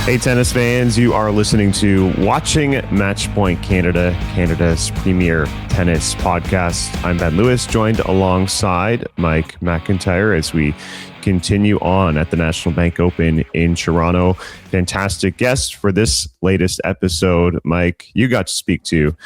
Hey, tennis fans, you are listening to Watching Matchpoint Canada, Canada's premier tennis podcast. I'm Ben Lewis, joined alongside Mike McIntyre as we continue on at the National Bank Open in Toronto. Fantastic guest for this latest episode. Mike, you got to speak to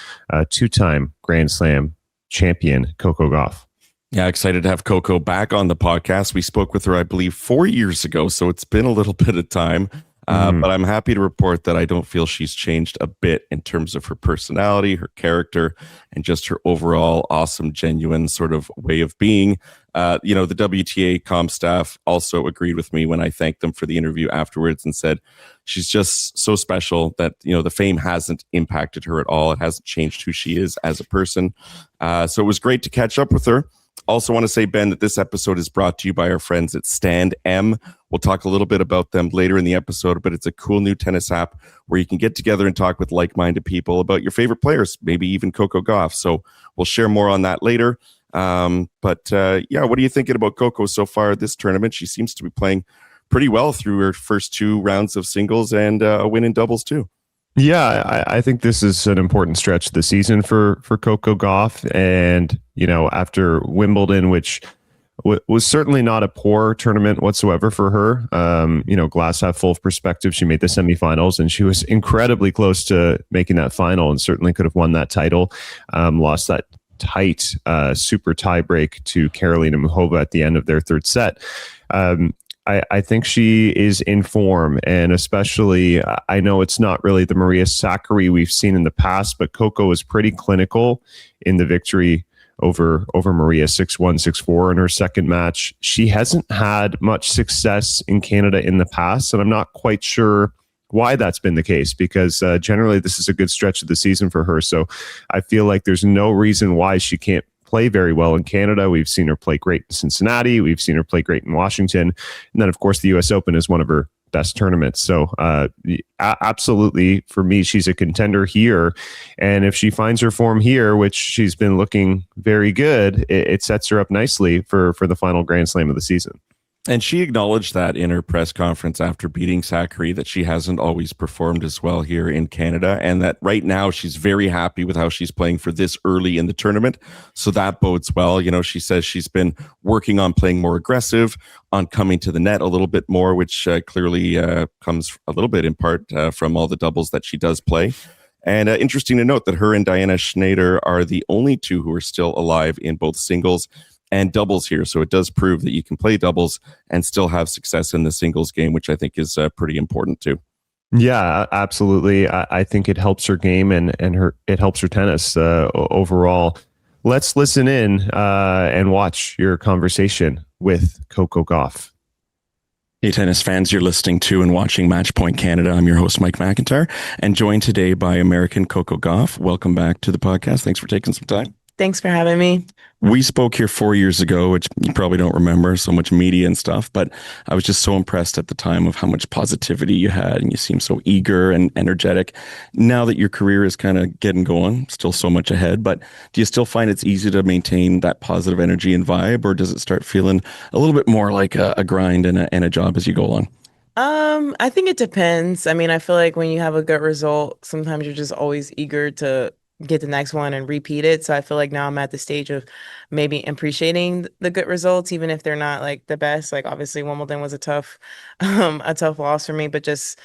two-time Grand Slam champion Coco Gauff. Yeah, excited to have Coco back on the podcast. We spoke with her, I believe, 4 years ago, so it's been a little bit of time. But I'm happy to report that I don't feel she's changed a bit in terms of her personality, her character, and just her overall awesome, genuine sort of way of being. The WTA comm staff also agreed with me when I thanked them for the interview afterwards and said she's just so special that, the fame hasn't impacted her at all. It hasn't changed who she is as a person. So it was great to catch up with her. Also want to say, Ben, that this episode is brought to you by our friends at StandM. We'll talk a little bit about them later in the episode, but it's a cool new tennis app where you can get together and talk with like-minded people about your favorite players, maybe even Coco Gauff. So we'll share more on that later. What are you thinking about Coco so far this tournament? She seems to be playing pretty well through her first two rounds of singles and a win in doubles too. Yeah, I think this is an important stretch of the season for Coco Gauff. And, after Wimbledon, which was certainly not a poor tournament whatsoever for her, glass half full perspective, she made the semifinals and she was incredibly close to making that final and certainly could have won that title. Lost that tight, super tie break to Karolina Muchova at the end of their third set. I think she is in form, and especially, I know it's not really the Maria Sakkari we've seen in the past, but Coco was pretty clinical in the victory over Maria 6-1, 6-4 in her second match. She hasn't had much success in Canada in the past, and I'm not quite sure why that's been the case, because generally this is a good stretch of the season for her. So I feel like there's no reason why she can't play very well in Canada. We've seen her play great in Cincinnati. We've seen her play great in Washington. And then, of course, the U.S. Open is one of her best tournaments. So absolutely, for me, she's a contender here. And if she finds her form here, which she's been looking very good, it sets her up nicely for the final Grand Slam of the season. And she acknowledged that in her press conference after beating Sakkari, that she hasn't always performed as well here in Canada, and that right now she's very happy with how she's playing for this early in the tournament. So that bodes well. She says she's been working on playing more aggressive, on coming to the net a little bit more, which clearly comes a little bit in part from all the doubles that she does play. And interesting to note that her and Diana Schneider are the only two who are still alive in both singles and doubles here. So it does prove that you can play doubles and still have success in the singles game, which I think is pretty important too. Yeah, absolutely. I think it helps her game and it helps her tennis overall. Let's listen in and watch your conversation with Coco Gauff. Hey, tennis fans, you're listening to and watching Matchpoint Canada. I'm your host, Mike McIntyre, and joined today by American Coco Gauff. Welcome back to the podcast. Thanks for taking some time. Thanks for having me. We spoke here 4 years ago, which you probably don't remember, so much media and stuff, but I was just so impressed at the time of how much positivity you had, and you seem so eager and energetic. Now that your career is kind of getting going, still so much ahead, but do you still find it's easy to maintain that positive energy and vibe, or does it start feeling a little bit more like a grind and a job as you go along? I think it depends. I mean, I feel like when you have a good result, sometimes you're just always eager to get the next one and repeat it. So I feel like now I'm at the stage of maybe appreciating the good results, even if they're not like the best. Like obviously Wimbledon was a tough loss for me, but just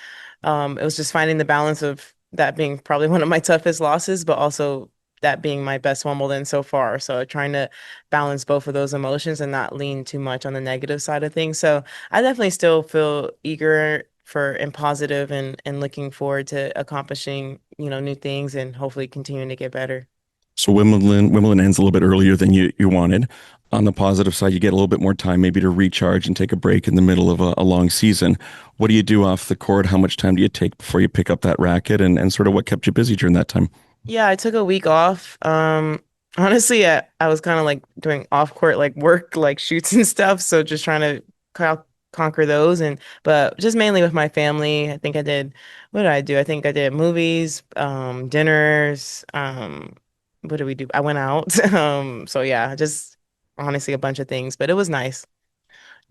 it was just finding the balance of that being probably one of my toughest losses, but also that being my best Wimbledon so far. So trying to balance both of those emotions and not lean too much on the negative side of things. So I definitely still feel eager and positive and looking forward to accomplishing, new things and hopefully continuing to get better. So Wimbledon ends a little bit earlier than you wanted. On the positive side, you get a little bit more time maybe to recharge and take a break in the middle of a long season. What do you do off the court? How much time do you take before you pick up that racket, and sort of what kept you busy during that time? Yeah, I took a week off. Honestly, I was kind of like doing off court like work, like shoots and stuff. So just trying to conquer those, but just mainly with my family. I think what did I do? I think I did movies, dinners. What did we do? I went out. So yeah, just honestly a bunch of things, but it was nice.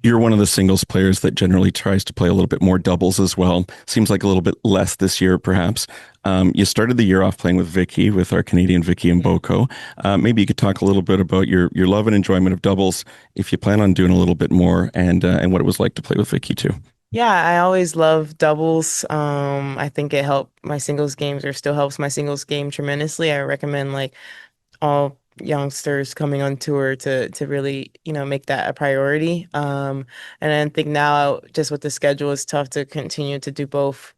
You're one of the singles players that generally tries to play a little bit more doubles as well. Seems like a little bit less this year, perhaps. You started the year off playing with Vicky, with our Canadian Vicky and Boko. Maybe you could talk a little bit about your love and enjoyment of doubles, if you plan on doing a little bit more, and what it was like to play with Vicky too. Yeah, I always love doubles. I think it helped my singles games or still helps my singles game tremendously. I recommend like all youngsters coming on tour to really, make that a priority. And I think now just with the schedule, it's tough to continue to do both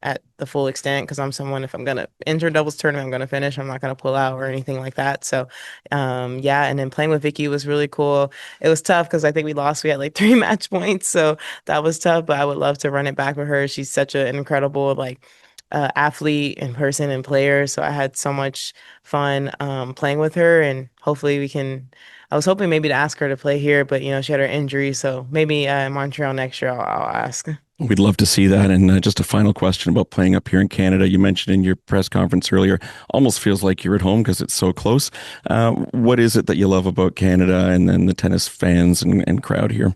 at the full extent because I'm someone if I'm gonna enter a doubles tournament, I'm gonna finish. I'm not gonna pull out or anything like that. So yeah, and then playing with Vicky was really cool. It was tough because I think we lost. We had like 3 match points, so that was tough. But I would love to run it back with her. She's such an incredible like athlete in person and player. So I had so much fun playing with her, and hopefully we can. I was hoping maybe to ask her to play here, but she had her injury, so maybe in Montreal next year I'll ask. We'd love to see that. And just a final question about playing up here in Canada. You mentioned in your press conference earlier, almost feels like you're at home because it's so close. What is it that you love about Canada and the tennis fans and crowd here?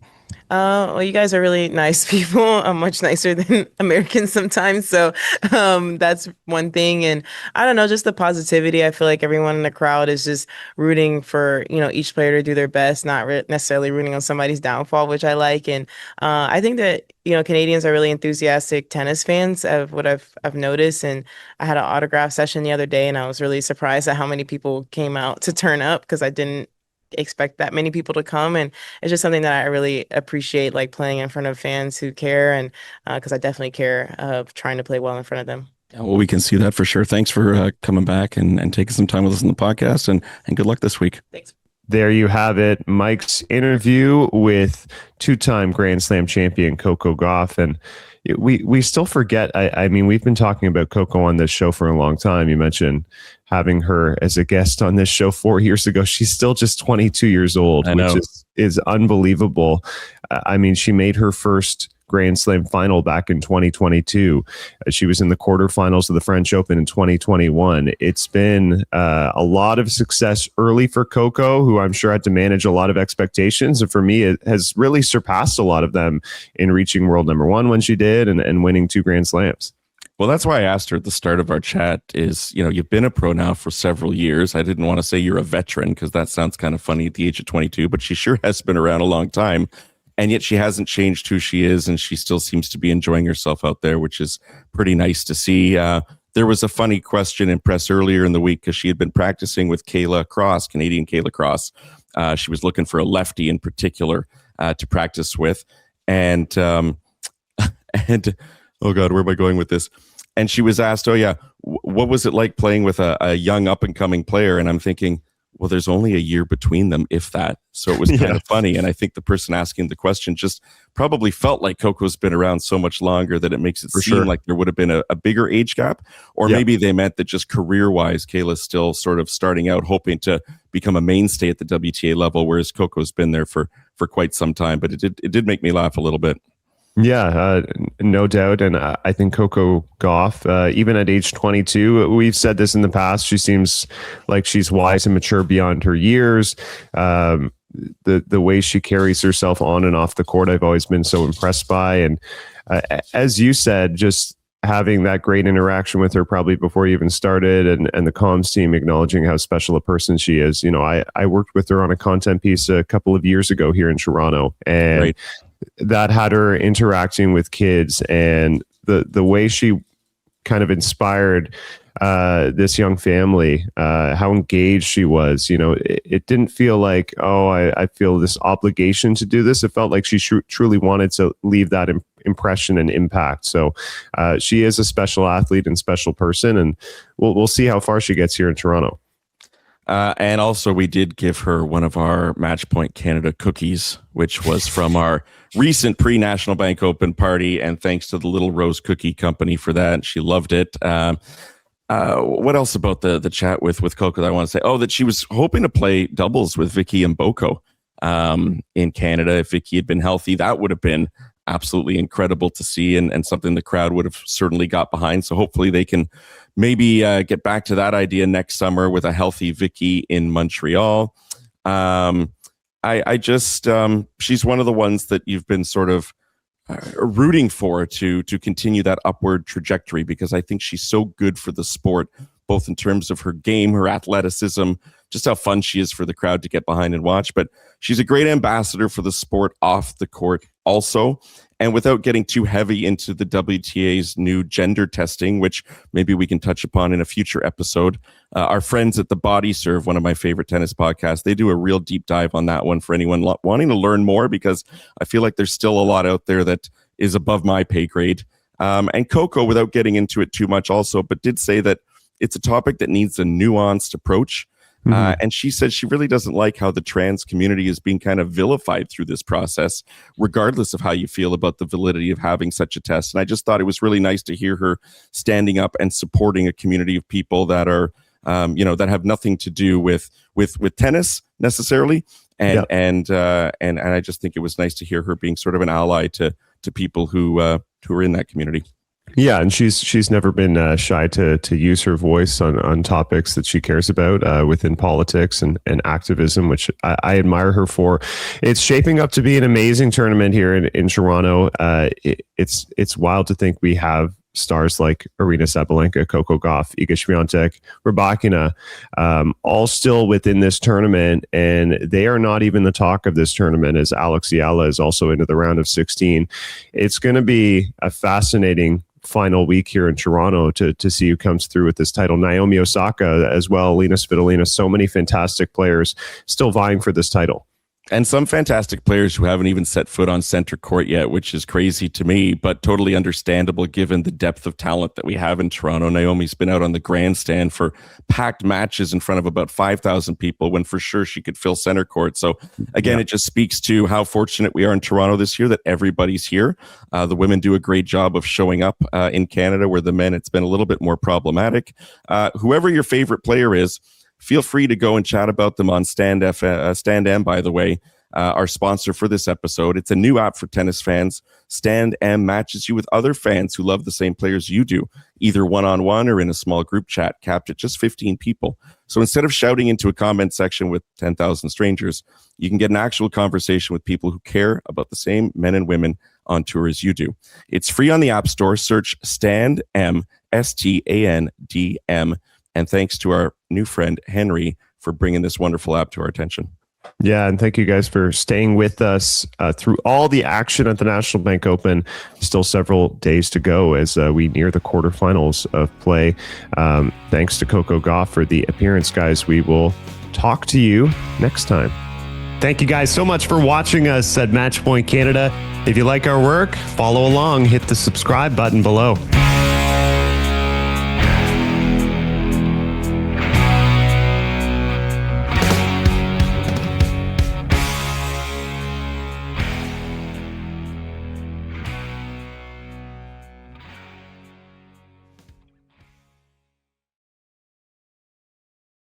Well, you guys are really nice people, much nicer than Americans sometimes. So, that's one thing. And I don't know, just the positivity. I feel like everyone in the crowd is just rooting for, each player to do their best, not necessarily rooting on somebody's downfall, which I like. And, I think that, Canadians are really enthusiastic tennis fans of what I've noticed. And I had an autograph session the other day and I was really surprised at how many people came out to turn up because I didn't expect that many people to come, and it's just something that I really appreciate, like playing in front of fans who care, and because I definitely care of trying to play well in front of them. Yeah, well, we can see that for sure. Thanks for coming back and taking some time with us on the podcast, and good luck this week. Thanks. There you have it, Mike's interview with two-time Grand Slam champion Coco Gauff. And we still forget. I mean, we've been talking about Coco on this show for a long time. You mentioned having her as a guest on this show 4 years ago. She's still just 22 years old, which is unbelievable. I mean, she made her first Grand Slam final back in 2022. She was in the quarterfinals of the French Open in 2021. It's been a lot of success early for Coco, who I'm sure had to manage a lot of expectations. And for me, it has really surpassed a lot of them in reaching world number one when she did and winning 2 Grand Slams. Well, that's why I asked her at the start of our chat is, you've been a pro now for several years. I didn't want to say you're a veteran because that sounds kind of funny at the age of 22, but she sure has been around a long time. And yet she hasn't changed who she is, and she still seems to be enjoying herself out there, which is pretty nice to see. There was a funny question in press earlier in the week because she had been practicing with Kayla Cross, Canadian Kayla Cross. She was looking for a lefty in particular to practice with. And and oh God, where am I going with this? And she was asked, oh yeah, what was it like playing with a young up and coming player? And I'm thinking, well, there's only a year between them, if that. So it was kind of funny. And I think the person asking the question just probably felt like Coco's been around so much longer that it makes it seem like there would have been a bigger age gap. Or maybe they meant that just career-wise, Kayla's still sort of starting out, hoping to become a mainstay at the WTA level, whereas Coco's been there for quite some time. But it did make me laugh a little bit. Yeah, no doubt. And I think Coco Gauff, even at age 22, we've said this in the past, she seems like she's wise and mature beyond her years. The way she carries herself on and off the court, I've always been so impressed by. And as you said, just having that great interaction with her probably before you even started, and the comms team acknowledging how special a person she is. I worked with her on a content piece a couple of years ago here in Toronto, and that had her interacting with kids, and the way she kind of inspired this young family, how engaged she was. It didn't feel like, I feel this obligation to do this. It felt like she truly wanted to leave that impression and impact. So she is a special athlete and special person, and we'll see how far she gets here in Toronto. And also, we did give her one of our Match Point Canada cookies, which was from our recent pre-National Bank Open party. And thanks to the Little Rose Cookie Company for that. She loved it. What else about the chat with Coco that I want to say? Oh, that she was hoping to play doubles with Vicky and Boko in Canada. If Vicky had been healthy, that would have been absolutely incredible to see, and something the crowd would have certainly got behind. So hopefully they can maybe get back to that idea next summer with a healthy Vicky in Montreal. I just she's one of the ones that you've been sort of rooting for to continue that upward trajectory, because I think she's so good for the sport, both in terms of her game, her athleticism, just how fun she is for the crowd to get behind and watch. But she's a great ambassador for the sport off the court also. And without getting too heavy into the WTA's new gender testing, which maybe we can touch upon in a future episode, our friends at the Body Serve, one of my favorite tennis podcasts, they do a real deep dive on that one for anyone wanting to learn more, because I feel like there's still a lot out there that is above my pay grade. And Coco, without getting into it too much also, but did say that it's a topic that needs a nuanced approach. And she said she really doesn't like how the trans community is being kind of vilified through this process, regardless of how you feel about the validity of having such a test. And I just thought it was really nice to hear her standing up and supporting a community of people that are, that have nothing to do with tennis necessarily. And I just think it was nice to hear her being sort of an ally to people who are in that community. Yeah, and she's never been shy to use her voice on topics that she cares about within politics and activism, which I admire her for. It's shaping up to be an amazing tournament here in Toronto. It's wild to think we have stars like Aryna Sabalenka, Coco Gauff, Iga Swiatek, Rybakina, all still within this tournament, and they are not even the talk of this tournament, as Alex Yala is also into the round of 16. It's going to be a fascinating final week here in Toronto to see who comes through with this title. Naomi Osaka as well, Alina Svitolina, so many fantastic players still vying for this title. And some fantastic players who haven't even set foot on center court yet, which is crazy to me, but totally understandable given the depth of talent that we have in Toronto. Naomi's been out on the grandstand for packed matches in front of about 5,000 people, when for sure she could fill center court. So again, It just speaks to how fortunate we are in Toronto this year that everybody's here. The women do a great job of showing up in Canada, where the men, it's been a little bit more problematic. Whoever your favorite player is, feel free to go and chat about them on StandM, by the way, our sponsor for this episode. It's a new app for tennis fans. StandM matches you with other fans who love the same players you do, either one-on-one or in a small group chat capped at just 15 people. So instead of shouting into a comment section with 10,000 strangers, you can get an actual conversation with people who care about the same men and women on tour as you do. It's free on the App Store. Search StandM, StandM. And thanks to our new friend, Henry, for bringing this wonderful app to our attention. Yeah, and thank you guys for staying with us through all the action at the National Bank Open. Still several days to go as we near the quarterfinals of play. Thanks to Coco Gauff for the appearance, guys. We will talk to you next time. Thank you guys so much for watching us at Matchpoint Canada. If you like our work, follow along, hit the subscribe button below.